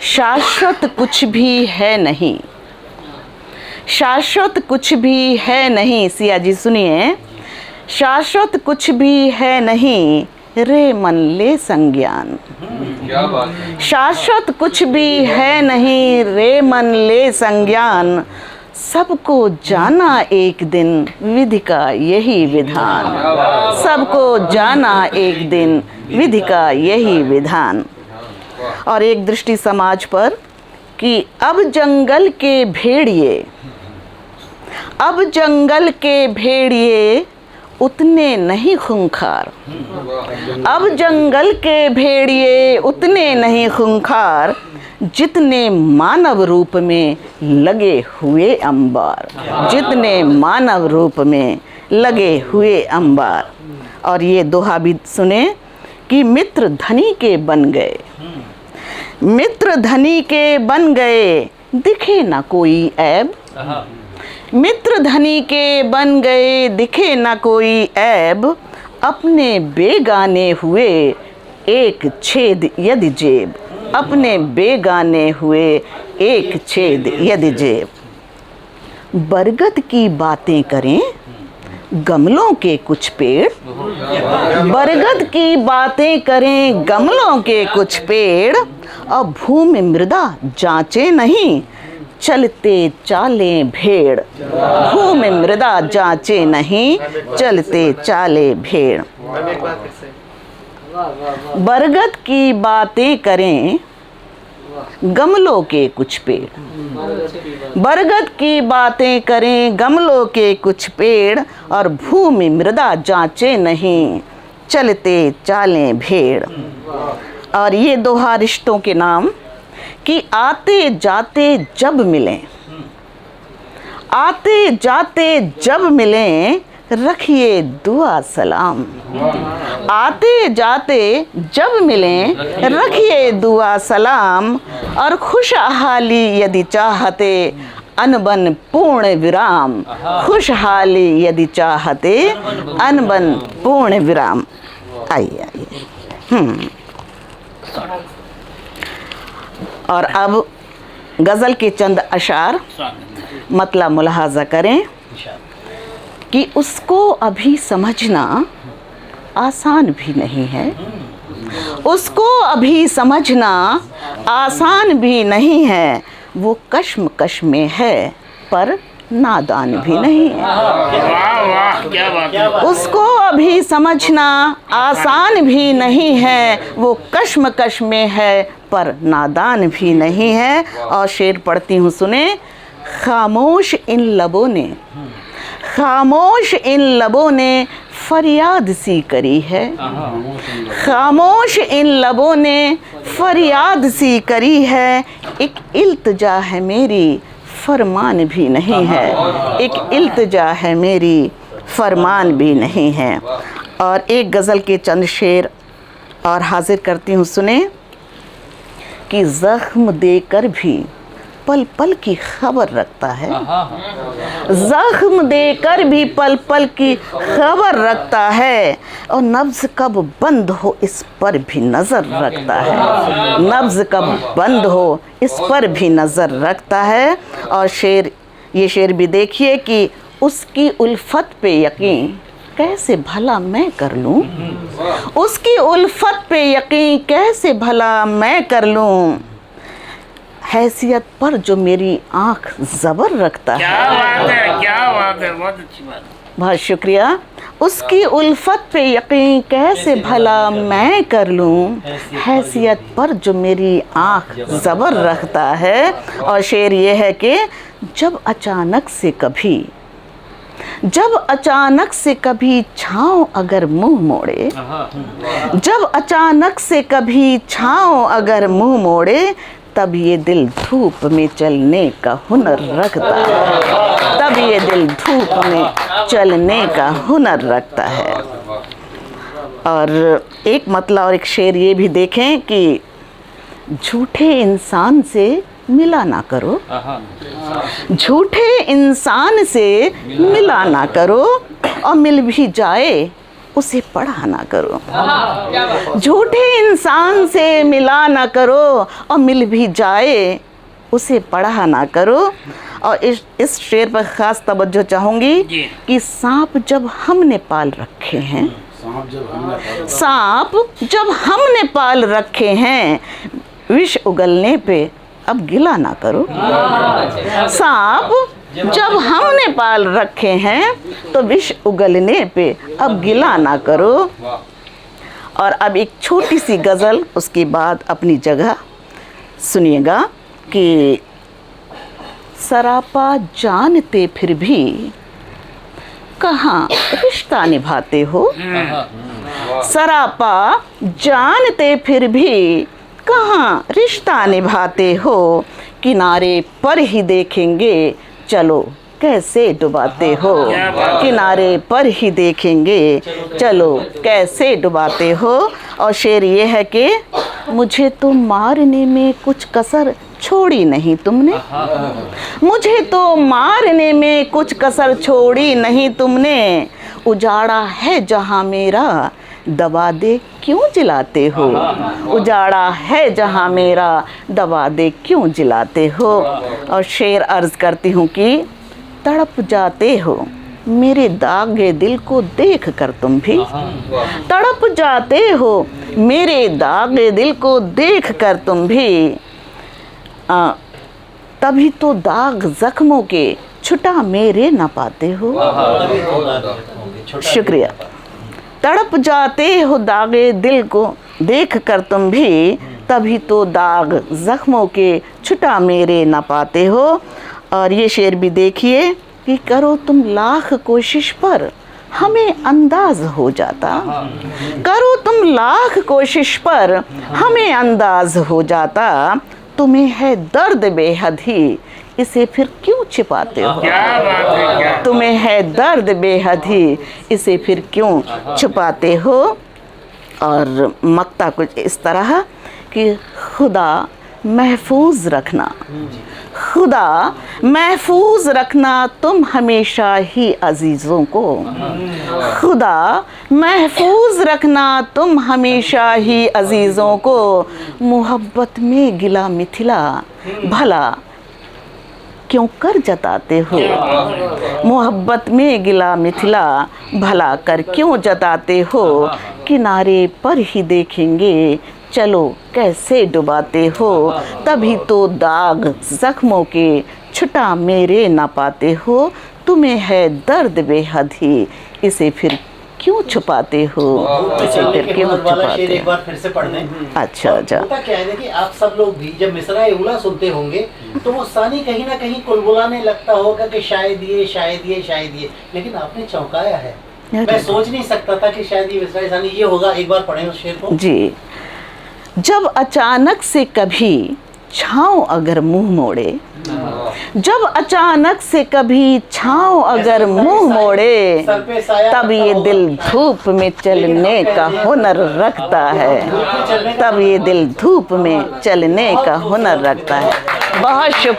शाश्वत कुछ भी है नहीं, शाश्वत कुछ भी है नहीं। सिया जी सुनिए, शाश्वत कुछ भी है नहीं, रे मन ले संज्ञान। क्या बात है। शाश्वत कुछ भी है नहीं, रे मन ले संज्ञान। सबको जाना एक दिन विधि का यही विधान, सबको जाना एक दिन विधि का यही विधान। और एक दृष्टि समाज पर कि अब जंगल के भेड़िए, अब जंगल के भेड़िए उतने नहीं खूंखार, अब जंगल के भेड़िए उतने नहीं खूंखार, जितने मानव रूप में लगे हुए अंबार, जितने मानव रूप में लगे हुए अंबार। और ये दोहा भी सुने कि मित्र धनी के बन गए, मित्र धनी के बन गए, दिखे ना कोई ऐब। मित्र धनी के बन गए, दिखे ना कोई ऐब। अपने बेगाने हुए एक छेद यदि जेब, अपने बेगाने हुए एक छेद यदि जेब। बरगद की बातें करें गमलों के कुछ पेड़, बरगद की बातें करें गमलों के कुछ पेड़। और भूमि मृदा जांचे नहीं, चलते चाले भेड़। भूमि मृदा जांचे नहीं, चलते चाले भेड़। बरगद की बातें करें गमलों के कुछ पेड़, बरगद की बातें करें गमलों के कुछ पेड़। और भूमि मृदा जांचे नहीं, चलते चालें भेड़। और ये दोहा रिश्तों के नाम कि आते जाते जब मिलें, आते जाते जब मिलें, रखिए दुआ सलाम। आते जाते जब मिलें, रखिए दुआ सलाम। और खुशहाली यदि चाहते अनबन पूर्ण विराम, खुशहाली यदि चाहते अनबन पूर्ण विराम। आइए आइए। और अब गज़ल के चंद अशार मतलब मुलाहाजा करें कि उसको अभी समझना आसान भी नहीं है, उसको अभी समझना आसान भी नहीं है। वो कश्मकश में है पर नादान भी नहीं है। उसको अभी समझना आसान भी नहीं है, वो कश्मकश में है पर नादान भी नहीं है। और शेर पढ़ती हूँ सुने। खामोश इन लबों ने, खामोश इन लबों ने फरियाद सी करी है, खामोश इन लबों ने फरियाद सी करी है। एक इल्तिजा है मेरी फरमान भी नहीं है, एक इल्तिजा है मेरी फरमान भी नहीं है। और एक गज़ल के चंद शेर और हाजिर करती हूँ सुने कि ज़ख्म देकर भी पल पल की खबर रखता है, ज़ख्म देकर भी पल पल की खबर रखता है। और नब्ज़ कब बंद हो इस पर भी नज़र रखता है, नब्ज़ कब बंद हो इस पर भी नज़र रखता है। और शेर, ये शेर भी देखिए कि उसकी उल्फत पे यकीन कैसे भला मैं कर लूँ, उसकी उल्फत पे यकीन कैसे भला मैं कर लूँ। हैसियत पर जो मेरी आँख ज़बर रखता है। क्या बात है, क्या बात है, बहुत अच्छी बात। बहुत शुक्रिया। उसकी उल्फत पे यकीन कैसे भला मैं कर लूँ, हैसियत पर जो मेरी आँख ज़बर रखता है। और शेर ये है कि जब अचानक से कभी, जब अचानक से कभी छाँव अगर मुँह मोड़े, जब अचानक से कभी छाँव अगर मुँह मोड़े, तब ये दिल धूप में चलने का हुनर रखता है, तब ये दिल धूप में चलने का हुनर रखता है। और एक मतलब और एक शेर ये भी देखें कि झूठे इंसान से मिला ना करो, झूठे इंसान से मिला ना करो। और मिल भी जाए उसे पढ़ा ना करो। झूठे इंसान से मिला ना करो, और मिल भी जाए उसे पढ़ा ना करो। और इस शेर पर ख़ास तवज्जो चाहूँगी कि सांप जब हमने पाल रखे हैं, सांप जब हमने पाल रखे हैं, विष उगलने पे अब गिला ना करो। सांप जब हमने पाल रखे हैं तो विष उगलने पे अब गिला ना करो। और अब एक छोटी सी गज़ल, उसके बाद अपनी जगह सुनिएगा कि सरापा जानते फिर भी कहाँ रिश्ता निभाते हो। सरापा जानते फिर भी कहाँ रिश्ता निभाते हो। किनारे पर ही देखेंगे चलो कैसे डुबाते हो। किनारे पर ही देखेंगे चलो कैसे डुबाते हो। और शेर ये है कि मुझे तो मारने में कुछ कसर छोड़ी नहीं तुमने। मुझे तो मारने में कुछ कसर छोड़ी नहीं तुमने। उजाड़ा है जहाँ मेरा दबा दे क्यों जिलाते हो। उजाड़ा है जहाँ मेरा दबा दे क्यों जिलाते हो। और शेर अर्ज़ करती हूँ कि तड़प जाते हो मेरे दागे दिल को देख कर तुम भी। तड़प जाते हो मेरे दागे दिल को देख कर तुम भी। तभी तो दाग जख्मों के छुटा मेरे न पाते हो। शुक्रिया। तड़प जाते हो दागे दिल को देख कर तुम भी, तभी तो दाग जख्मों के छुटा मेरे न पाते हो। और ये शेर भी देखिए कि करो तुम लाख कोशिश पर हमें अंदाज हो जाता। करो तुम लाख कोशिश पर हमें अंदाज हो जाता। तुम्हें है दर्द बेहद ही इसे फिर क्यों छिपाते हो। तुम्हें है दर्द बेहद ही इसे फिर क्यों छुपाते हो। और मक्ता कुछ इस तरह कि खुदा महफूज रखना, खुदा महफूज रखना तुम हमेशा ही अजीज़ों को। खुदा महफूज रखना तुम हमेशा ही अजीज़ों को। मोहब्बत में गिला मिथिला भला क्यों कर जताते हो। मोहब्बत में गिला मिथिला भला कर क्यों जताते हो। किनारे पर ही देखेंगे चलो कैसे डुबाते हो। तभी तो दाग जख्मों के छुटा मेरे ना पाते हो। तुम्हें है दर्द बेहद ही इसे फिर क्यों छुपाते हो। इसे फिर क्यों छुपाते एक बार फिर से पढ़ लें। अच्छा अच्छा। होता क्या है ना कि आप सब लोग भी जब मिसरा उला सुनते होंगे तो वो सानी कहीं ना कहीं कुलबुलाने लगता होगा कि शायद ये शायद ये शायद ये, लेकिन आपने चौंकाया है। मैं सोच नहीं सकता था कि शायद ये मिसरा सानी ये होगा। एक बार पढ़ें उस शेर को जी। जब अचानक से कभी छाँव अगर मुंह मोड़े, जब अचानक से कभी छाँव अगर मुंह मोड़े, तब ये दिल धूप में चलने का हुनर रखता है। तब ये दिल धूप में चलने का हुनर रखता है। बहुत शुक्रिया।